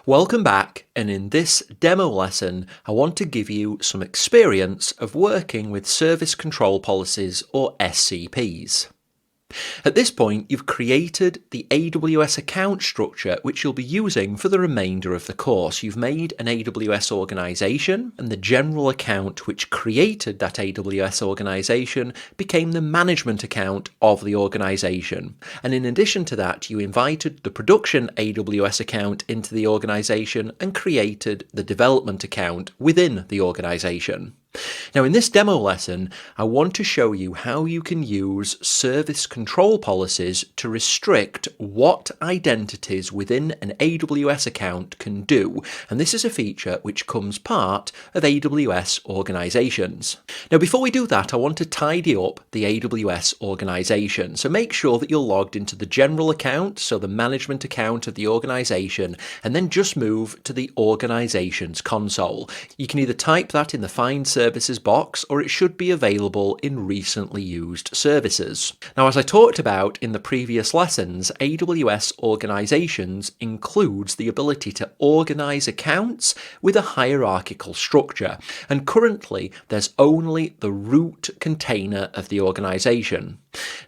Welcome back, and in this demo lesson I want to give you some experience of working with service control policies or SCPs. At this point you've created the AWS account structure which you'll be using for the remainder of the course. You've made an AWS organization, and the general account which created that AWS organization became the management account of the organization. And in addition to that, you invited the production AWS account into the organization and created the development account within the organization. Now in this demo lesson, I want to show you how you can use service control policies to restrict what identities within an AWS account can do, and this is a feature which comes part of AWS organizations. Now before we do that, I want to tidy up the AWS organization, so make sure that you're logged into the general account, so the management account of the organization, and then just move to the organizations console. You can either type that in the Find Services box, or it should be available in recently used services. Now, as I talked about in the previous lessons, AWS organizations includes the ability to organize accounts with a hierarchical structure, and currently there's only the root container of the organization.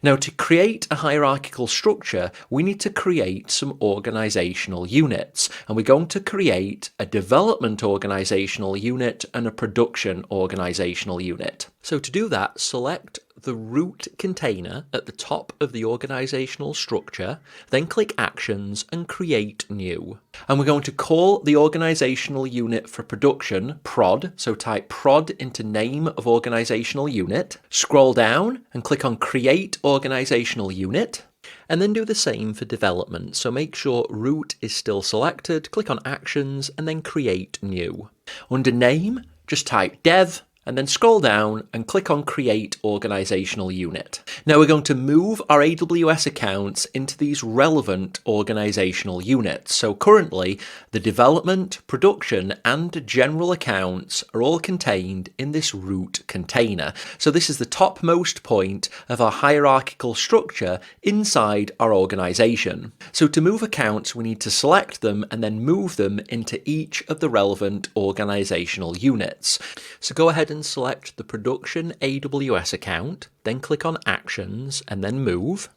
Now, to create a hierarchical structure, we need to create some organizational units, and we're going to create a development organizational unit and a production organizational unit. So to do that, select the root container at the top of the organizational structure, then click Actions and Create New. And we're going to call the organizational unit for production prod, so type prod into name of organizational unit, scroll down and click on Create Organizational Unit, and then do the same for development. So make sure root is still selected, click on Actions and then Create New. Under name, just type dev, and then scroll down and click on Create Organizational Unit. Now we're going to move our AWS accounts into these relevant organizational units. So currently, the development, production, and general accounts are all contained in this root container. So this is the topmost point of our hierarchical structure inside our organization. So to move accounts, we need to select them and then move them into each of the relevant organizational units. So go ahead and select the production AWS account, then click on Actions and then Move.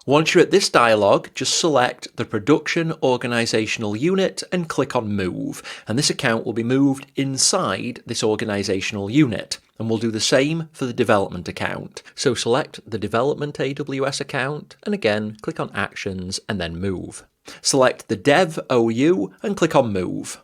Once you're at this dialog, just select the production organizational unit and click on Move, and this account will be moved inside this organizational unit. And we'll do the same for the development account. So select the development AWS account and again click on Actions and then Move. Select the dev OU and click on Move.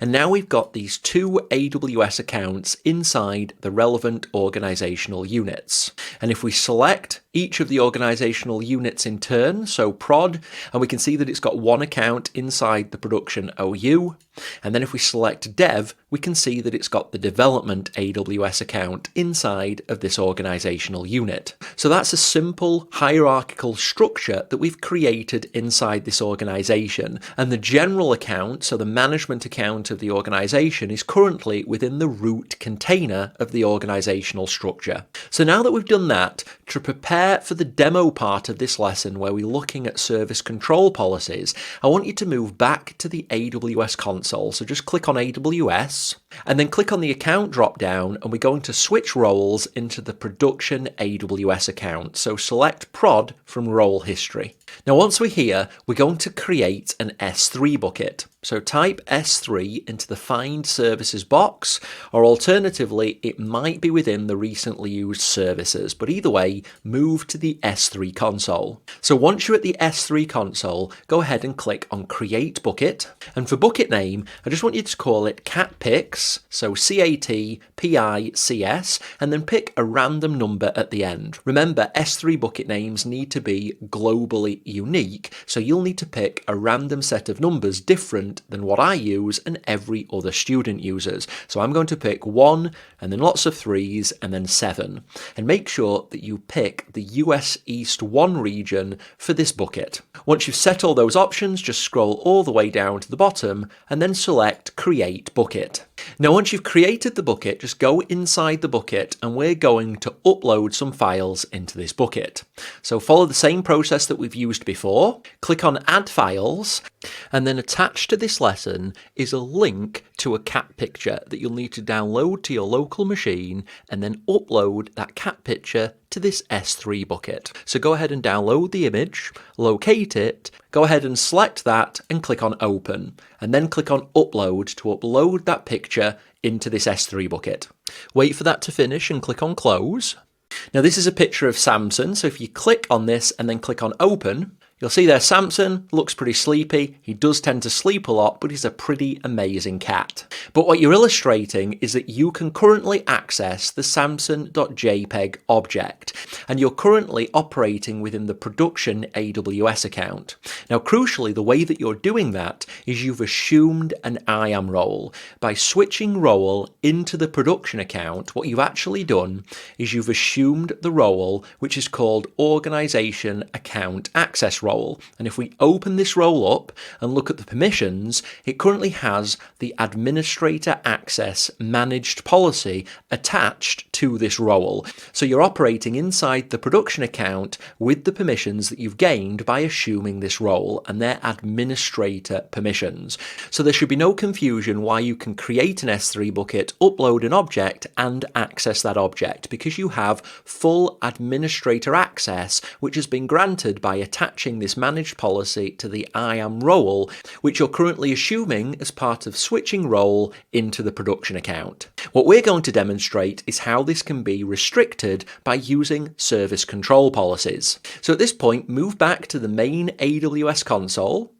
And now we've got these two AWS accounts inside the relevant organizational units. And if we select each of the organizational units in turn, so prod, and we can see that it's got one account inside the production OU. And then if we select dev, we can see that it's got the development AWS account inside of this organizational unit. So that's a simple hierarchical structure that we've created inside this organization. And the general account, so the management account of the organization, is currently within the root container of the organizational structure. So now that we've done that, to prepare for the demo part of this lesson where we're looking at service control policies, I want you to move back to the AWS console. So just click on AWS and then click on the account drop down, and we're going to switch roles into the production AWS account. So select prod from role history. Now once we're here, we're going to create an S3 bucket. So type S3 into the Find Services box, or alternatively, it might be within the recently used services, but either way, move to the S3 console. So once you're at the S3 console, go ahead and click on Create Bucket, and for bucket name, I just want you to call it CatPics, so CATPICS, and then pick a random number at the end. Remember, S3 bucket names need to be globally unique, so you'll need to pick a random set of numbers different than what I use and every other student uses. So I'm going to pick 1 and then lots of 3s and then 7. And make sure that you pick the US East 1 region for this bucket. Once you've set all those options, just scroll all the way down to the bottom and then select Create Bucket. Now once you've created the bucket, just go inside the bucket and we're going to upload some files into this bucket. So follow the same process that we've used before, click on Add Files, and then attached to this lesson is a link to a cat picture that you'll need to download to your local machine and then upload that cat picture to this S3 bucket. So go ahead and download the image, locate it, go ahead and select that and click on Open, and then click on Upload to upload that picture into this S3 bucket. Wait for that to finish and click on Close. Now this is a picture of Samson, so if you click on this and then click on Open, you'll see there Samson looks pretty sleepy. He does tend to sleep a lot, but he's a pretty amazing cat. But what you're illustrating is that you can currently access the Samson.jpg object, and you're currently operating within the production AWS account. Now, crucially, the way that you're doing that is you've assumed an IAM role. By switching role into the production account, what you've actually done is you've assumed the role which is called Organization Account Access Role. And if we open this role up and look at the permissions, it currently has the Administrator Access Managed policy attached to this role. So you're operating inside the production account with the permissions that you've gained by assuming this role, and they're administrator permissions. So there should be no confusion why you can create an S3 bucket, upload an object, and access that object, because you have full administrator access, which has been granted by attaching this managed policy to the IAM role, which you're currently assuming as part of switching role into the production account. What we're going to demonstrate is how this can be restricted by using service control policies. So at this point, move back to the main AWS console,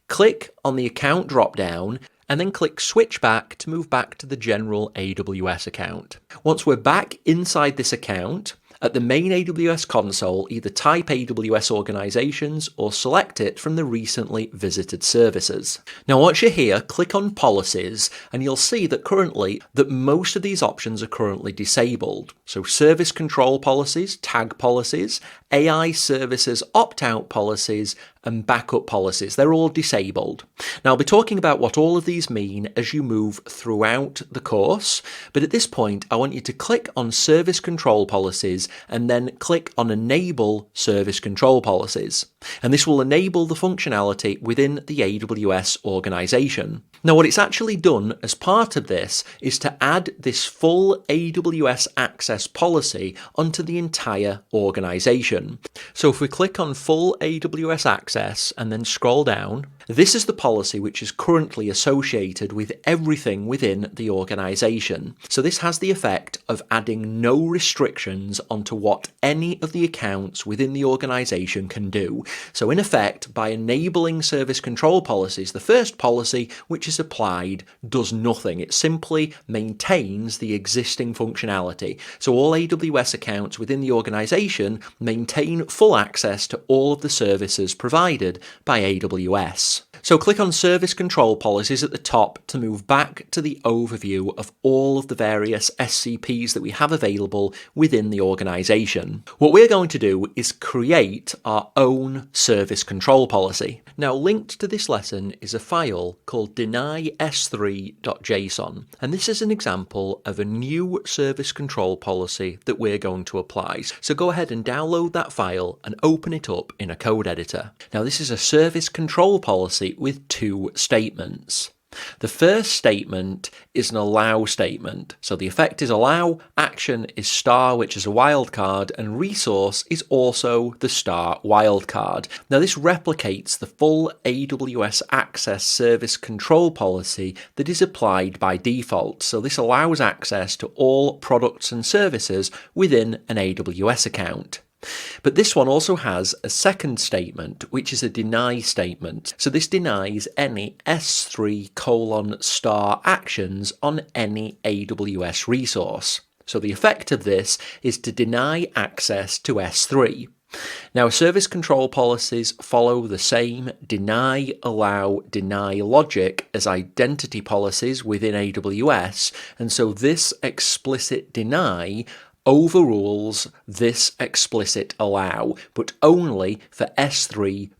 click on the account drop-down, and then click Switch Back to move back to the general AWS account. Once we're back inside this account, at the main AWS console, either type AWS Organizations or select it from the recently visited services. Now once you're here, click on Policies and you'll see that currently most of these options are currently disabled. So service control policies, tag policies, AI services opt-out policies, and backup policies. They're all disabled. Now I'll be talking about what all of these mean as you move throughout the course, but at this point I want you to click on service control policies and then click on enable service control policies. And this will enable the functionality within the AWS organization. Now what it's actually done as part of this is to add this full AWS access policy onto the entire organization. So if we click on full AWS access and then scroll down, this is the policy which is currently associated with everything within the organization. So this has the effect of adding no restrictions onto what any of the accounts within the organization can do. So in effect, by enabling service control policies, the first policy which is applied does nothing. It simply maintains the existing functionality. So all AWS accounts within the organization maintain full access to all of the services provided by AWS. So click on Service Control Policies at the top to move back to the overview of all of the various SCPs that we have available within the organization. What we're going to do is create our own service control policy. Now linked to this lesson is a file called denys3.json, and this is an example of a new service control policy that we're going to apply. So go ahead and download that file and open it up in a code editor. Now this is a service control policy with two statements. The first statement is an allow statement. So the effect is allow, action is star, which is a wildcard, and resource is also the star wildcard. Now this replicates the full AWS access service control policy that is applied by default. So this allows access to all products and services within an AWS account. But this one also has a second statement, which is a deny statement. So this denies any S3:* actions on any AWS resource. So the effect of this is to deny access to S3. Now, service control policies follow the same deny, allow, deny logic as identity policies within AWS, and so this explicit deny overrules this explicit allow, but only for S3:*.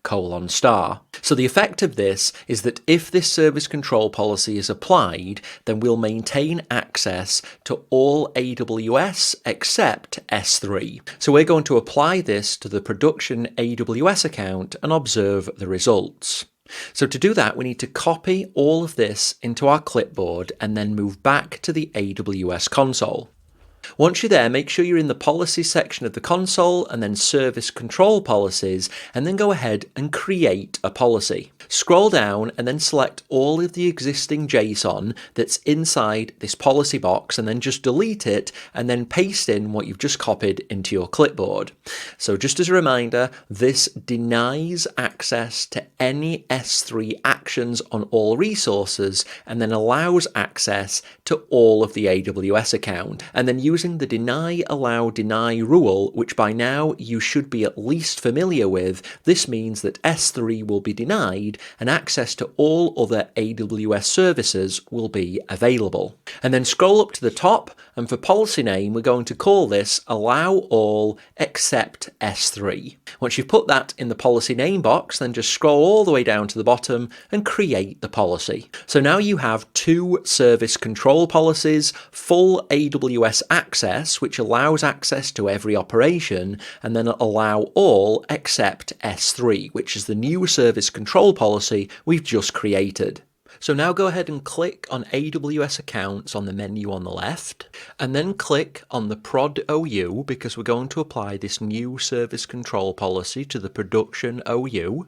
So the effect of this is that if this service control policy is applied, then we'll maintain access to all AWS except S3. So we're going to apply this to the production AWS account and observe the results. So to do that, we need to copy all of this into our clipboard and then move back to the AWS console. Once you're there, make sure you're in the policies section of the console and then service control policies, and then go ahead and create a policy. Scroll down and then select all of the existing JSON that's inside this policy box, and then just delete it and then paste in what you've just copied into your clipboard. So just as a reminder, this denies access to any S3 actions on all resources and then allows access to all of the AWS account. And then using the deny, allow, deny rule, which by now you should be at least familiar with, this means that S3 will be denied and access to all other AWS services will be available. And then scroll up to the top, and for policy name, we're going to call this allow all except S3. Once you've put that in the policy name box, then just scroll all the way down to the bottom and create the policy. So now you have two service control policies, full AWS access, which allows access to every operation, and then allow all except S3, which is the new service control policy we've just created. So now go ahead and click on AWS accounts on the menu on the left, and then click on the prod OU because we're going to apply this new service control policy to the production OU.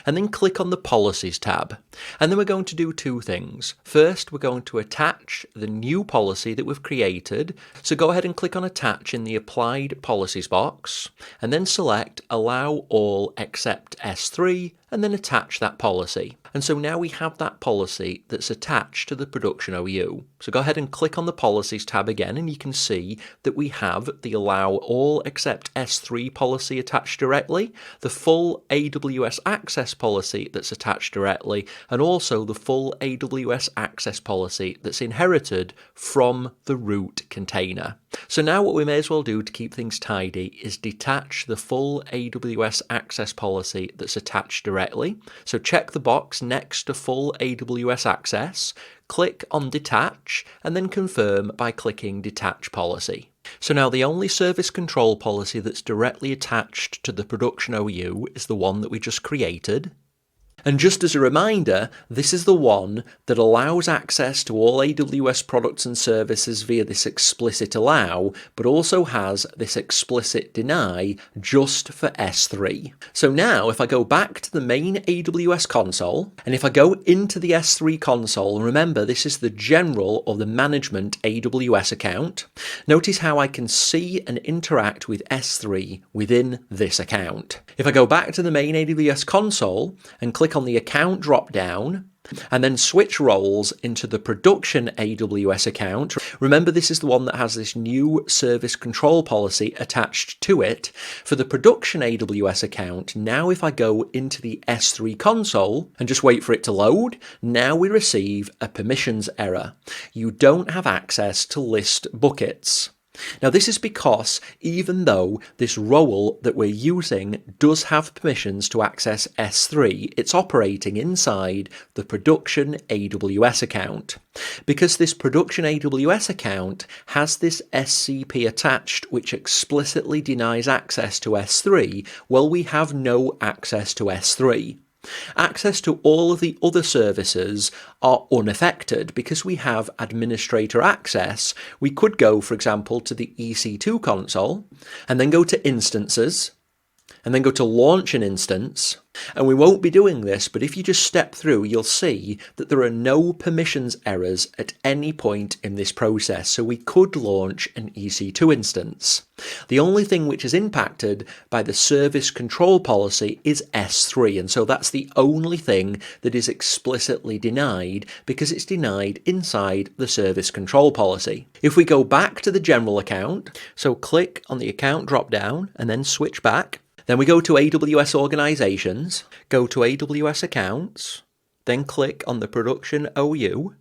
And then click on the Policies tab. And then we're going to do two things. First, we're going to attach the new policy that we've created. So go ahead and click on Attach in the Applied Policies box, and then select Allow All Except S3, and then attach that policy. And so now we have that policy that's attached to the production OU. So go ahead and click on the Policies tab again, and you can see that we have the Allow All Except S3 policy attached directly, the full AWS Access policy that's attached directly, and also the full AWS Access policy that's inherited from the root container. So now what we may as well do to keep things tidy is detach the full AWS Access policy that's attached directly. So check the box next to full AWS Access, click on Detach, and then confirm by clicking Detach Policy. So now the only service control policy that's directly attached to the production OU is the one that we just created. And just as a reminder, this is the one that allows access to all AWS products and services via this explicit allow, but also has this explicit deny just for S3. So now if I go back to the main AWS console, and if I go into the S3 console, and remember this is the general or the management AWS account, notice how I can see and interact with S3 within this account. If I go back to the main AWS console and click on the account drop down and then switch roles into the production AWS account. Remember, this is the one that has this new service control policy attached to it. For the production AWS account, now if I go into the S3 console and just wait for it to load, now we receive a permissions error. You don't have access to list buckets. Now this is because even though this role that we're using does have permissions to access S3, it's operating inside the production AWS account. Because this production AWS account has this SCP attached which explicitly denies access to S3, well, we have no access to S3. Access to all of the other services are unaffected because we have administrator access. We could go, for example, to the EC2 console and then go to instances and then go to launch an instance. And we won't be doing this, but if you just step through, you'll see that there are no permissions errors at any point in this process. So we could launch an EC2 instance. The only thing which is impacted by the service control policy is S3. And so that's the only thing that is explicitly denied because it's denied inside the service control policy. If we go back to the general account, so click on the account drop down and then switch back. Then we go to AWS Organizations, go to AWS Accounts, then click on the Production OU,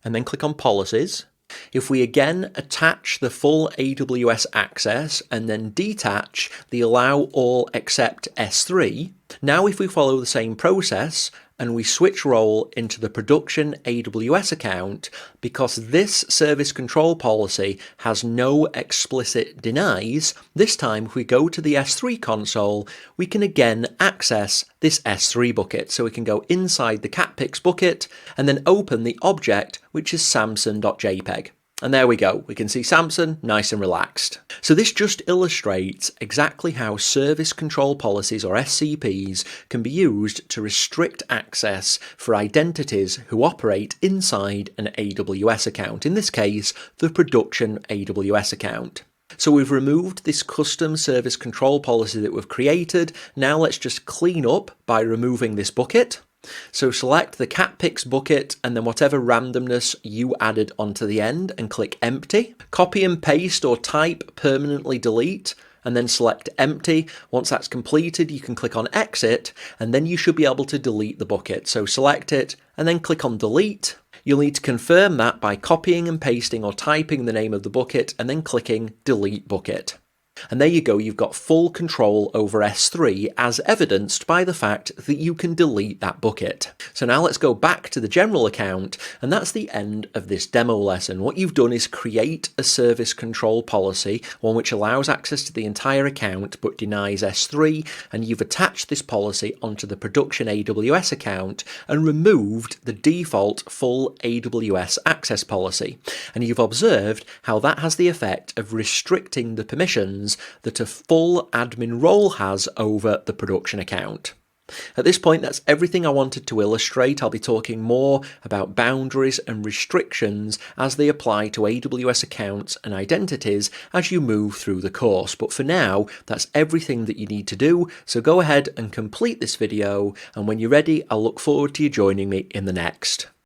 and then click on Policies. If we again attach the full AWS access and then detach the allow all except S3, now if we follow the same process and we switch role into the production AWS account, because this service control policy has no explicit denies, this time if we go to the S3 console, we can again access this S3 bucket. So we can go inside the catpix bucket and then open the object, which is samson.jpg. And there we go, we can see Samson nice and relaxed. So this just illustrates exactly how service control policies, or SCPs, can be used to restrict access for identities who operate inside an AWS account, in this case, the production AWS account. So we've removed this custom service control policy that we've created. Now let's just clean up by removing this bucket. So select the catpix bucket and then whatever randomness you added onto the end and click empty. Copy and paste or type permanently delete and then select empty. Once that's completed, you can click on exit and then you should be able to delete the bucket. So select it and then click on delete. You'll need to confirm that by copying and pasting or typing the name of the bucket and then clicking delete bucket. And there you go, you've got full control over S3 as evidenced by the fact that you can delete that bucket. So now let's go back to the general account, and that's the end of this demo lesson. What you've done is create a service control policy, one which allows access to the entire account but denies S3, and you've attached this policy onto the production AWS account and removed the default full AWS access policy. And you've observed how that has the effect of restricting the permissions that a full admin role has over the production account. At this point, that's everything I wanted to illustrate. I'll be talking more about boundaries and restrictions as they apply to AWS accounts and identities as you move through the course. But for now, that's everything that you need to do. So go ahead and complete this video. And when you're ready, I'll look forward to you joining me in the next.